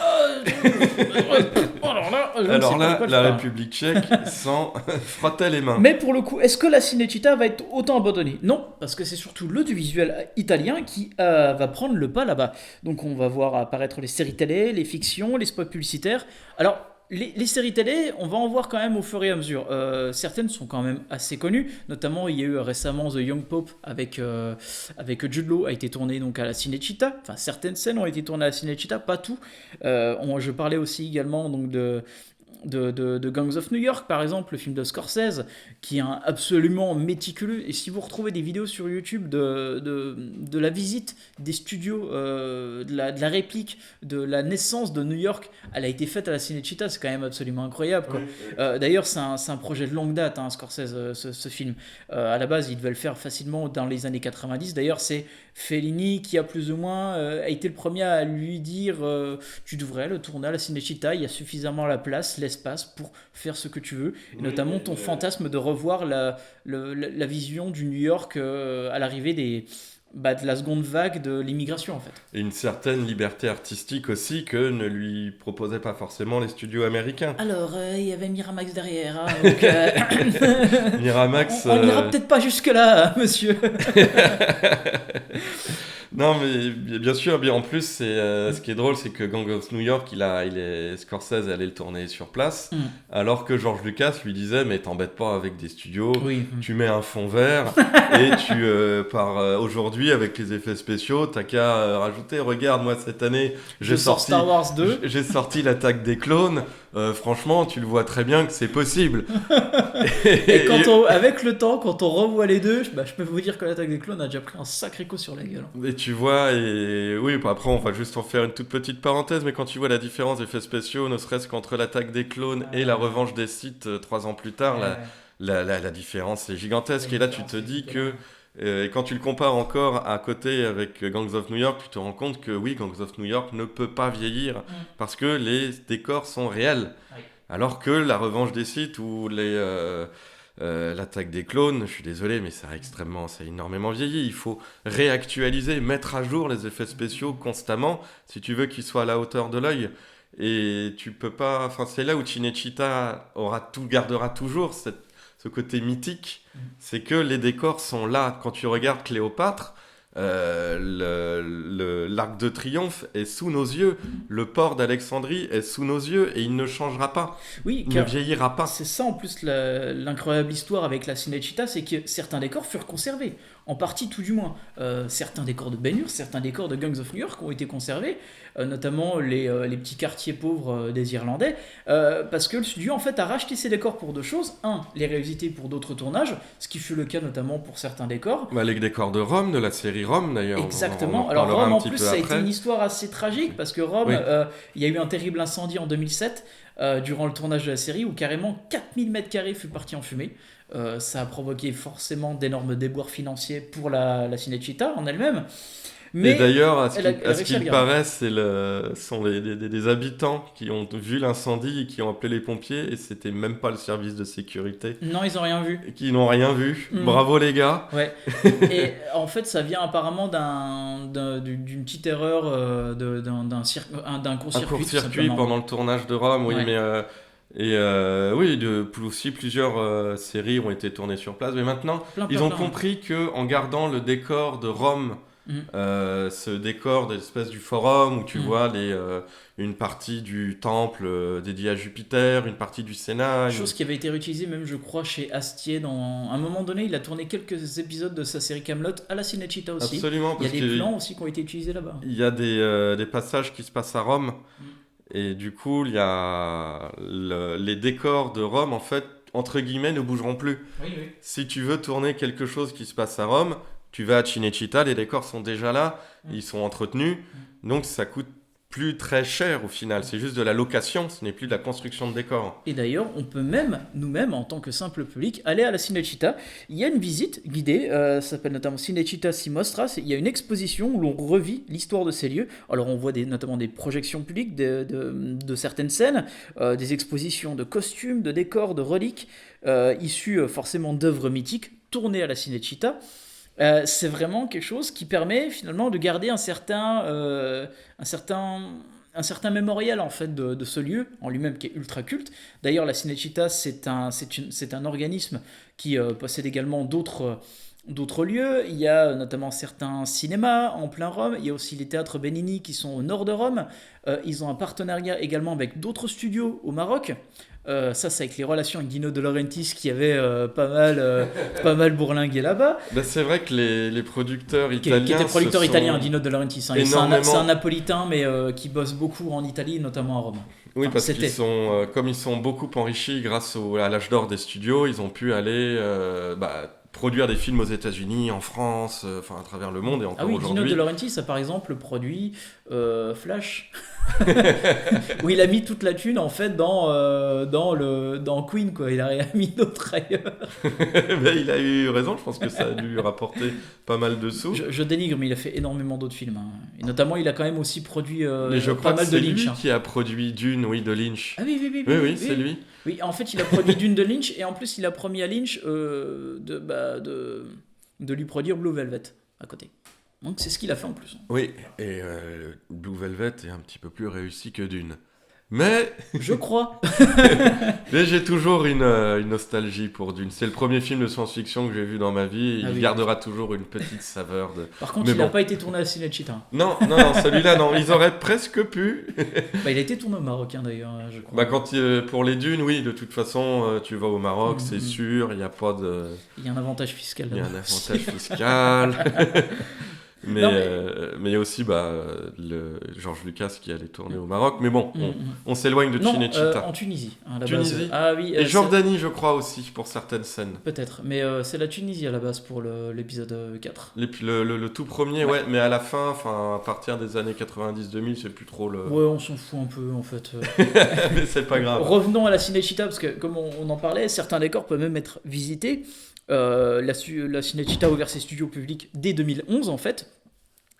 Alors là, la République tchèque s'en frottait les mains. Mais pour le coup, est-ce que la Cinecittà va être autant abandonnée? Non, parce que c'est surtout l'audiovisuel italien qui va prendre le pas là-bas. Donc on va voir apparaître les séries télé, les fictions, les spots publicitaires. Alors, les séries télé, on va en voir quand même au fur et à mesure. Certaines sont quand même assez connues. Notamment, il y a eu récemment The Young Pope avec Jude Law a été tourné donc à la Cinecittà. Enfin, certaines scènes ont été tournées à la Cinecittà, pas tout. Je parlais aussi également donc de Gangs of New York, par exemple, le film de Scorsese, qui est absolument méticuleux. Et si vous retrouvez des vidéos sur YouTube de la visite des studios, de la réplique, de la naissance de New York, elle a été faite à la Cinecittà, c'est quand même absolument incroyable, quoi. Oui. D'ailleurs, c'est un projet de longue date, hein, Scorsese, ce film. À la base, il devait le faire facilement dans les années 90. D'ailleurs, c'est Fellini qui a plus ou moins a été le premier à lui dire tu devrais le tourner à la Cinecittà, il y a suffisamment la place, l'espace pour faire ce que tu veux, et notamment ton fantasme de revoir la vision du New York à l'arrivée de la seconde vague de l'immigration en fait. Et une certaine liberté artistique aussi que ne lui proposaient pas forcément les studios américains. Alors, il y avait Miramax derrière, hein, donc, Miramax... on n'ira peut-être pas jusque-là, monsieur. Non, mais bien sûr, en plus, ce qui est drôle, c'est que Gang of New York, Scorsese allait le tourner sur place, alors que George Lucas lui disait, mais t'embêtes pas avec des studios, tu mets un fond vert, et aujourd'hui, avec les effets spéciaux, t'as qu'à rajouter, regarde, moi, cette année, j'ai sorti Star Wars 2. J'ai sorti l'Attaque des clones, franchement, tu le vois très bien que c'est possible. et avec le temps, quand on revoit les deux, je peux vous dire que l'Attaque des clones a déjà pris un sacré coup sur la gueule. Et tu vois, et oui, après on va juste en faire une toute petite parenthèse, mais quand tu vois la différence d'effets spéciaux, ne serait-ce qu'entre l'Attaque des clones et la Revanche des Sith 3 ans plus tard, la différence est gigantesque. Et là, tu te dis que, et quand tu le compares encore à côté avec Gangs of New York, tu te rends compte que oui, Gangs of New York ne peut pas vieillir parce que les décors sont réels. Alors que la Revanche des Sith ou l'Attaque des clones, je suis désolé, mais ça a énormément vieilli. Il faut réactualiser, mettre à jour les effets spéciaux constamment si tu veux qu'ils soient à la hauteur de l'œil. Et tu peux pas. Enfin, c'est là où Cinecittà gardera toujours ce côté mythique. C'est que les décors sont là. Quand tu regardes Cléopâtre, l'arc de triomphe est sous nos yeux, le port d'Alexandrie est sous nos yeux et il ne changera pas, il ne vieillira pas. C'est ça en plus l'incroyable histoire avec la Cinecittà, c'est que certains décors furent conservés, en partie tout du moins. Certains décors de Ben-Hur, certains décors de Gangs of New York ont été conservés, notamment les petits quartiers pauvres des Irlandais, parce que le studio en fait a racheté ces décors pour deux choses. Les réutiliser pour d'autres tournages, ce qui fut le cas notamment pour certains décors. Les décors de Rome, de la série Rome d'ailleurs. Exactement. Alors Rome en plus ça a été une histoire assez tragique parce que Rome, il y a eu un terrible incendie en 2007 durant le tournage de la série où carrément 4000 m² fut parti en fumée. Ça a provoqué forcément d'énormes déboires financiers pour la Cinecittà en elle-même. Mais et d'ailleurs, à ce qu'il paraît, sont des habitants qui ont vu l'incendie et qui ont appelé les pompiers, et c'était même pas le service de sécurité. Non, ils ont rien vu. Qui n'ont rien vu. Bravo les gars. Ouais. Et en fait, ça vient apparemment d'une petite erreur d'un court-circuit. Un court-circuit pendant le tournage de Rome, oui, mais. Aussi plusieurs séries ont été tournées sur place, mais maintenant ils ont compris que en gardant le décor de Rome, ce décor d'espèce du forum où tu vois une partie du temple dédié à Jupiter, une partie du Sénat. Chose qui avait été réutilisée même je crois chez Astier à un moment donné. Il a tourné quelques épisodes de sa série Camelot à la Cinecittà aussi. Absolument, il y a des plans aussi qui ont été utilisés là-bas. Il y a des passages qui se passent à Rome. Et du coup, il y a les décors de Rome, en fait, entre guillemets, ne bougeront plus. Oui. Si tu veux tourner quelque chose qui se passe à Rome, tu vas à Cinecittà, les décors sont déjà là, ils sont entretenus, donc ça coûte plus très cher au final. C'est juste de la location, ce n'est plus de la construction de décors. Et d'ailleurs, on peut même, nous-mêmes, en tant que simple public, aller à la Cinecittà. Il y a une visite guidée, ça s'appelle notamment Cinecittà si mostra. Il y a une exposition où l'on revit l'histoire de ces lieux. Alors on voit notamment des projections publiques de certaines scènes, des expositions de costumes, de décors, de reliques, issues forcément d'œuvres mythiques, tournées à la Cinecittà. C'est vraiment quelque chose qui permet finalement de garder un certain mémorial en fait de ce lieu en lui-même qui est ultra culte. D'ailleurs, la Cinecittà c'est un organisme qui possède également d'autres lieux. Il y a notamment certains cinémas en plein Rome. Il y a aussi les théâtres Benigni qui sont au nord de Rome. Ils ont un partenariat également avec d'autres studios au Maroc. Ça, c'est avec les relations avec Dino De Laurentiis qui avait pas mal bourlingué là-bas. Bah, c'est vrai que les producteurs italiens. Qui était producteur italien, Dino De Laurentiis. Hein. C'est un napolitain, mais qui bosse beaucoup en Italie, notamment à Rome. Oui, parce qu'ils sont, comme ils sont beaucoup enrichis grâce à l'âge d'or des studios, ils ont pu aller produire des films aux États-Unis, en France, à travers le monde et encore aujourd'hui. Dino De Laurentiis a par exemple produit Flash, où il a mis toute la thune en fait dans Queen, quoi. Il a rien mis d'autre ailleurs. Mais il a eu raison, je pense que ça a dû lui rapporter pas mal de sous. Je dénigre, mais il a fait énormément d'autres films. Hein. Et notamment, il a quand même aussi produit mais je crois pas mal que de c'est Lynch. lui qui a produit Dune, de Lynch. Ah oui, Oui, c'est lui. Oui, en fait, il a produit Dune de Lynch et en plus, il a promis à Lynch de lui produire Blue Velvet à côté. Donc, c'est ce qu'il a fait en plus. Oui, et Blue Velvet est un petit peu plus réussi que Dune. Mais je crois. Mais j'ai toujours une nostalgie pour Dune. C'est le premier film de science-fiction que j'ai vu dans ma vie. Il gardera toujours une petite saveur de. Par contre, il n'a pas été tourné à Cinecittà. Non, celui-là, non. Ils auraient presque pu. Il a été tourné au Maroc, d'ailleurs, je crois. Pour les Dunes, oui, de toute façon, tu vas au Maroc, c'est sûr. Il n'y a pas de. Il y a un avantage fiscal. Il y a un avantage fiscal. Mais aussi le George Lucas qui allait tourner au Maroc. Mais bon, on s'éloigne de Cinecittà. En Tunisie. Hein, Tunisie. Ah, oui, et Jordanie, je crois aussi, pour certaines scènes. Peut-être, mais c'est la Tunisie à la base pour l'épisode 4. Le tout premier, ouais, mais à la fin, à partir des années 90-2000, c'est plus trop le... Ouais, on s'en fout un peu, en fait. Mais c'est pas grave. Revenons à la Cinecittà, parce que comme on en parlait, certains décors peuvent même être visités. La Cinecittà a ouvert ses studios publics dès 2011 en fait,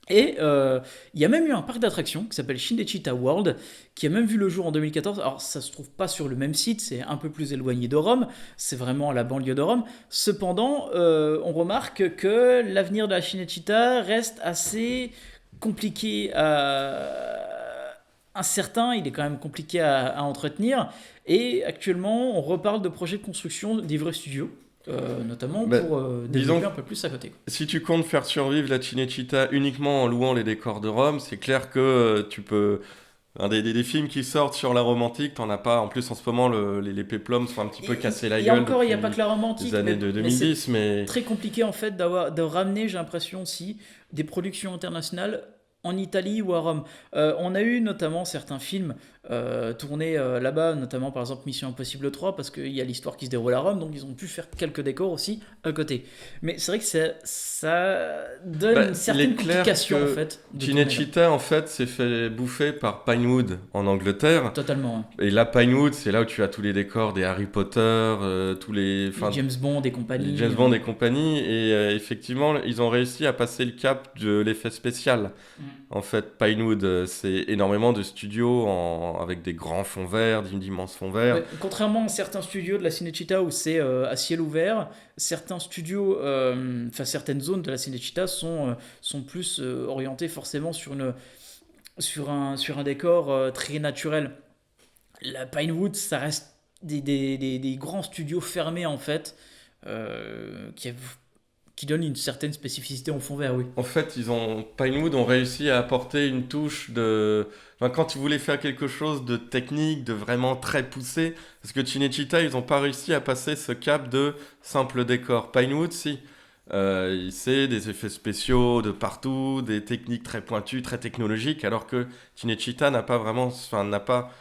et il y a même eu un parc d'attractions qui s'appelle Cinecittà World qui a même vu le jour en 2014. Alors ça se trouve pas sur le même site, c'est un peu plus éloigné de Rome, c'est vraiment à la banlieue de Rome. Cependant on remarque que l'avenir de la Cinecittà reste assez compliqué incertain, il est quand même compliqué à entretenir, et actuellement on reparle de projets de construction des vrais studios. Notamment pour développer un peu plus à côté. Si tu comptes faire survivre la Cinecittà uniquement en louant les décors de Rome, c'est clair que tu peux... Des films qui sortent sur la romantique, t'en as pas. En plus, en ce moment, les péplums sont un petit peu cassés la gueule. Et encore, il n'y a pas que la romantique. Des années de 2010, mais... Très compliqué, en fait, de ramener, j'ai l'impression aussi, des productions internationales en Italie ou à Rome. On a eu notamment certains films tournés là-bas, notamment par exemple Mission Impossible 3, parce qu'il y a l'histoire qui se déroule à Rome, donc ils ont pu faire quelques décors aussi à côté. Mais c'est vrai que ça donne une certaine complication en fait. Cinecittà en fait s'est fait bouffer par Pinewood en Angleterre. Totalement. Et là Pinewood, c'est là où tu as tous les décors des Harry Potter, tous les James Bond et compagnie. James Bond et compagnie, et effectivement ils ont réussi à passer le cap de l'effet spécial. En fait, Pinewood, c'est énormément de studios avec des grands fonds verts, d'immenses fonds verts. Contrairement à certains studios de la Cinecittà où c'est à ciel ouvert, certains studios, certaines zones de la Cinecittà sont plus orientées forcément sur un décor très naturel. La Pinewood, ça reste des grands studios fermés en fait, qui donne une certaine spécificité au fond vert, oui. En fait, Pinewood ont réussi à apporter une touche de... quand ils voulaient faire quelque chose de technique, de vraiment très poussé, parce que Cinecittà, ils n'ont pas réussi à passer ce cap de simple décor. Pinewood, si. C'est des effets spéciaux de partout, des techniques très pointues, très technologiques, alors que Cinecittà n'a pas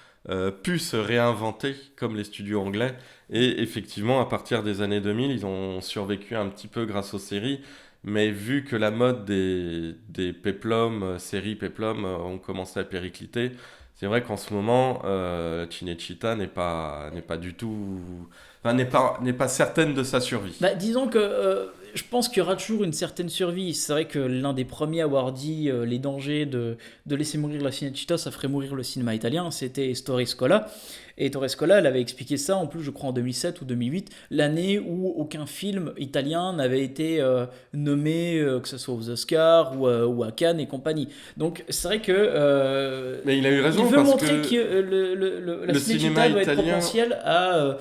pu se réinventer comme les studios anglais. Et effectivement, à partir des années 2000, ils ont survécu un petit peu grâce aux séries. Mais vu que la mode des péplums, séries péplums, ont commencé à péricliter, c'est vrai qu'en ce moment, Cinecittà n'est pas du tout... Enfin, n'est pas certaine de sa survie. Bah, disons que je pense qu'il y aura toujours une certaine survie. C'est vrai que l'un des premiers à avoir dit les dangers de laisser mourir la Cinecittà, ça ferait mourir le cinéma italien, c'était Ettore Scola. Et Ettore Scola, elle avait expliqué ça, en plus, je crois en 2007 ou 2008, l'année où aucun film italien n'avait été nommé, que ce soit aux Oscars ou à Cannes et compagnie. Donc c'est vrai que... Mais il a eu raison, il veut parce montrer que la Cinecittà doit être potentielle à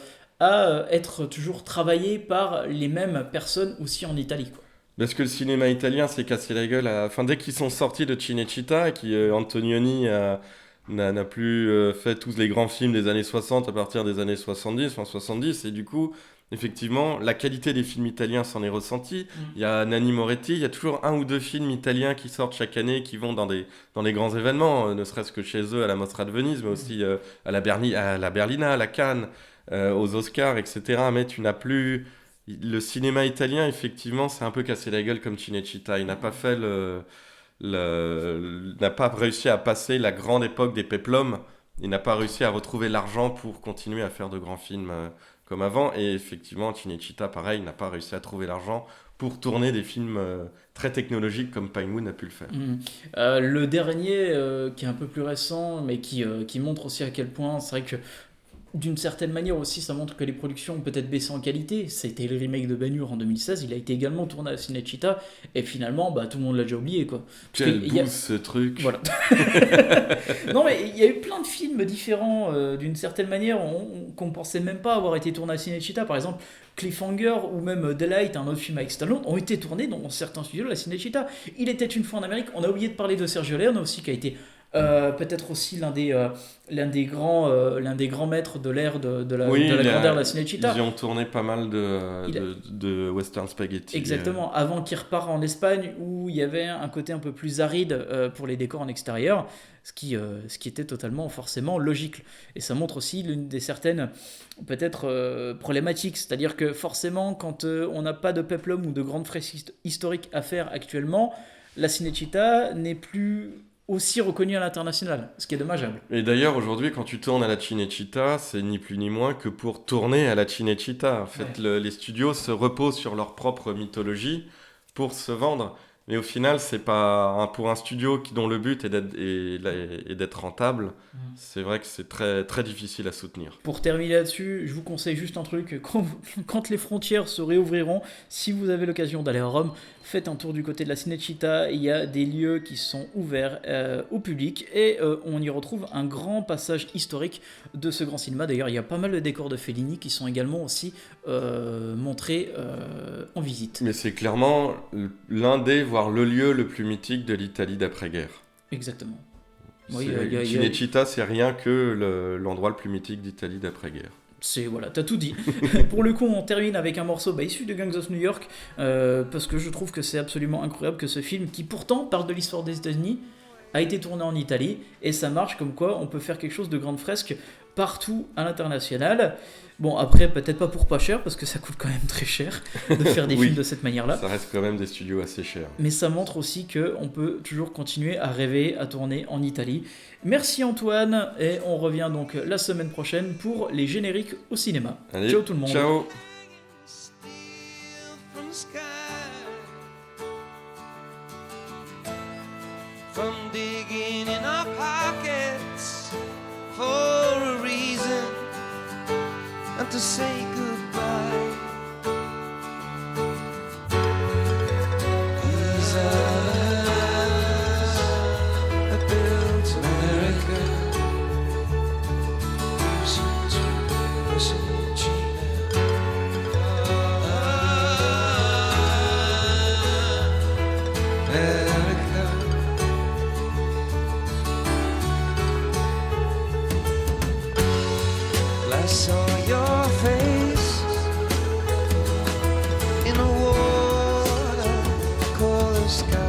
être toujours travaillé par les mêmes personnes aussi en Italie, quoi. Parce que le cinéma italien s'est cassé la gueule. Enfin, dès qu'ils sont sortis de Cinecittà, Antonioni n'a plus fait tous les grands films des années 60 à partir des années 70, enfin 70, et du coup, effectivement, la qualité des films italiens s'en est ressentie. Il y a Nanni Moretti, il y a toujours 1 ou 2 films italiens qui sortent chaque année, qui vont dans les grands événements, ne serait-ce que chez eux à la Mostra de Venise, mais aussi à la Berlina, à la Cannes, aux Oscars, etc. Mais tu n'as plus... Le cinéma italien, effectivement, s'est un peu cassé la gueule comme Cinecittà. Il n'a pas fait n'a pas réussi à passer la grande époque des péplums. Il n'a pas réussi à retrouver l'argent pour continuer à faire de grands films comme avant. Et effectivement, Cinecittà, pareil, n'a pas réussi à trouver l'argent pour tourner des films très technologiques comme Pinewood a pu le faire. Le dernier, qui est un peu plus récent, mais qui montre aussi à quel point, c'est vrai que d'une certaine manière aussi, ça montre que les productions ont peut-être baissé en qualité. C'était le remake de Ben-Hur en 2016, il a été également tourné à Cinecittà, et finalement, tout le monde l'a déjà oublié, quoi. Quel bouse ce truc. Voilà. Non, mais il y a eu plein de films différents, d'une certaine manière, qu'on ne pensait même pas avoir été tournés à Cinecittà. Par exemple, Cliffhanger ou même Daylight, un autre film avec Stallone, ont été tournés dans certains studios de la Cinecittà. Il était une fois en Amérique. On a oublié de parler de Sergio Leone aussi, qui a été peut-être aussi l'un des grands maîtres de l'ère de la grandeur de la Cinecittà. Ils y ont tourné pas mal de western spaghetti. Exactement, avant qu'il repart en Espagne, où il y avait un côté un peu plus aride pour les décors en extérieur, ce qui était totalement forcément logique. Et ça montre aussi l'une des certaines peut-être problématiques, c'est-à-dire que forcément quand on n'a pas de péplum ou de grandes fresques historiques à faire actuellement, la Cinecittà n'est plus aussi reconnu à l'international, ce qui est dommageable. Et d'ailleurs, aujourd'hui, quand tu tournes à la Cinecittà, c'est ni plus ni moins que pour tourner à la Cinecittà. En fait, les studios se reposent sur leur propre mythologie pour se vendre. Mais au final, c'est pas pour un studio dont le but est d'être rentable. C'est vrai que c'est très, très difficile à soutenir. Pour terminer là-dessus, je vous conseille juste un truc. Quand les frontières se réouvriront, si vous avez l'occasion d'aller à Rome, faites un tour du côté de la Cinecittà. Il y a des lieux qui sont ouverts au public et on y retrouve un grand passage historique de ce grand cinéma. D'ailleurs, il y a pas mal de décors de Fellini qui sont également aussi montrés en visite. Mais c'est clairement l'un des, voire le lieu le plus mythique de l'Italie d'après-guerre. Exactement. Cinecittà, c'est rien que l'endroit le plus mythique d'Italie d'après-guerre. Voilà, t'as tout dit. Pour le coup, on termine avec un morceau issu de Gangs of New York, parce que je trouve que c'est absolument incroyable que ce film, qui pourtant parle de l'histoire des États-Unis, a été tourné en Italie, et ça marche comme quoi on peut faire quelque chose de grande fresque partout à l'international. Bon, après, peut-être pas pour pas cher, parce que ça coûte quand même très cher de faire des films de cette manière-là. Ça reste quand même des studios assez chers. Mais ça montre aussi qu'on peut toujours continuer à rêver, à tourner en Italie. Merci Antoine, et on revient donc la semaine prochaine pour les génériques au cinéma. Allez, ciao tout le monde. Ciao. From digging in our pockets for a reason and to say goodbye. These eyes that built America, I saw your face in a watercolor sky.